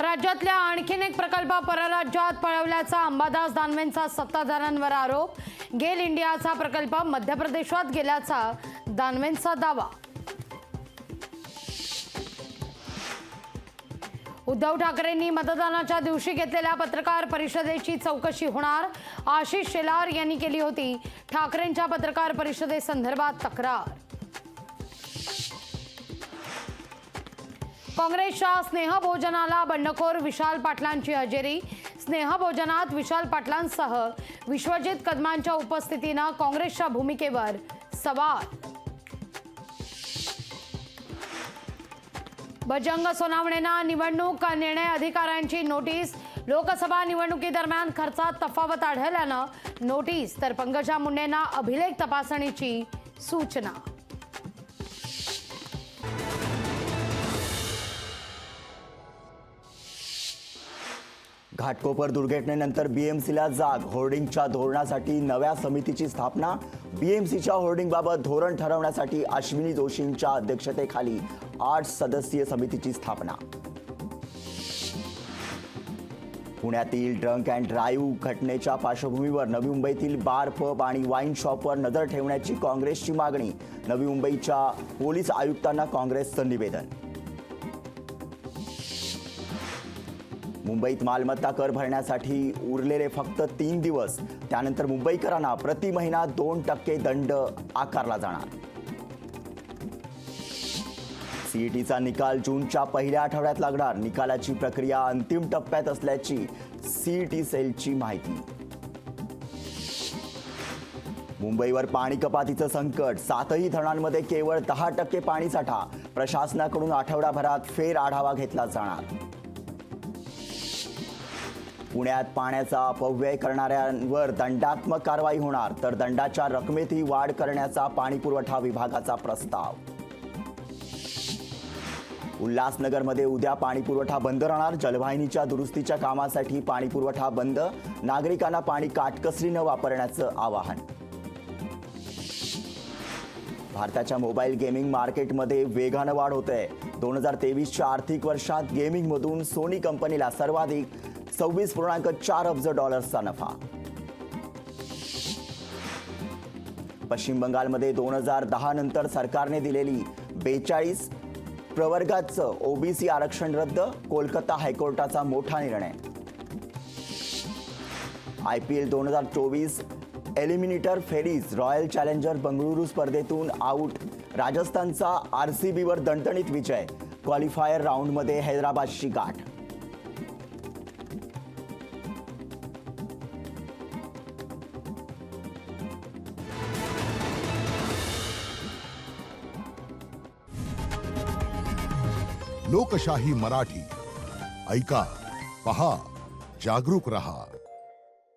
राज्यातल्या आणखीन एक प्रकल्प परराज्यात पळवल्याचा अंबादास दानवेंचा सत्ताधाऱ्यांवर आरोप। गेल इंडियाचा प्रकल्प मध्य प्रदेशात गेल्याचा दानवेंचा दावा। उद्धव ठाकरेंनी मतदानाच्या दिवशी घेतलेल्या पत्रकार परिषदेची चौकशी होणार। आशिष शेलार यांनी केली होती ठाकरेंच्या पत्रकार परिषदेसंदर्भात तक्रार। काँग्रेसच्या स्नेहभोजनाला बंडखोर विशाल पाटलांची हजेरी। स्नेहभोजनात विशाल पाटलांसह विश्वजित कदमांच्या उपस्थितीने काँग्रेसच्या भूमिकेवर सवाल। बजरंग सोनवणेंना निवडणूक निर्णय अधिकाऱ्यांची नोटीस। लोकसभा निवडणुकीदरम्यान खर्चात तफावत आढळल्यानं नोटीस, तर पंकजा मुंडेंना अभिलेख तपासणीची सूचना। घाटकोपर दुर्घटनेनंतर बीएमसीला जाग। होर्डिंगच्या धोरणासाठी नव्या समितीची स्थापना। बीएमसीच्या होर्डिंगबाबत धोरण ठरवण्यासाठी अश्विनी जोशींच्या अध्यक्षतेखाली 8 सदस्यीय समितीची स्थापना। पुण्यातील ड्रंक अँड ड्राईव्ह घटनेच्या पार्श्वभूमीवर नवी मुंबईतील बार, पब आणि वाईन शॉपवर नजर ठेवण्याची काँग्रेसची मागणी। नवी मुंबईच्या पोलीस आयुक्तांना काँग्रेसचं निवेदन। मुंबईत मालमत्ता कर भरण्यासाठी उरलेले फक्त 3 दिवस, त्यानंतर मुंबईकरांना प्रति महिना 2% दंड आकारला जाणार। सीईटीचा निकाल जूनच्या पहिल्या आठवड्यात लागणार। निकालाची प्रक्रिया अंतिम टप्प्यात असल्याची सीईटी सेलची माहिती। मुंबईवर पाणी कपातीचं संकट। 7ही धरणांमध्ये केवळ 10% पाणीसाठा। प्रशासनाकडून आठवडाभरात फेर आढावा घेतला जाणार। पुण्यात पाण्याचा अपव्यय करणाऱ्यांवर दंडात्मक कारवाई होणार, तर दंडाच्या रकमेतही वाढ करण्याचा पाणीपुरवठा विभागाचा प्रस्ताव। उल्हासनगरमध्ये उद्या पाणीपुरवठा बंद राहणार। जलवाहिनीच्या दुरुस्तीच्या कामासाठी पाणीपुरवठा बंद। नागरिकांना पाणी काटकसरीने वापरण्याचं आवाहन। भारताच्या मोबाईल गेमिंग मार्केटमध्ये वेगानं वाढ होते। 2023च्या आर्थिक वर्षात गेमिंगमधून सोनी कंपनीला सर्वाधिक $26.4 अब्ज नफा। पश्चिम बंगालमध्ये 2010 नंतर सरकारने दिलेली 42 प्रवर्गाचं ओबीसी आरक्षण रद्द। कोलकाता हायकोर्टाचा मोठा निर्णय। IPL 2024 एलिमिनेटर फेरीज। रॉयल चॅलेंजर बंगळुरू स्पर्धेतून आउट। राजस्थानचा RCBवर दणदणीत विजय। क्वालिफायर राऊंडमध्ये हैदराबादची गाठ। लोकशाही मराठी ऐका, पहा, जागरूक रहा।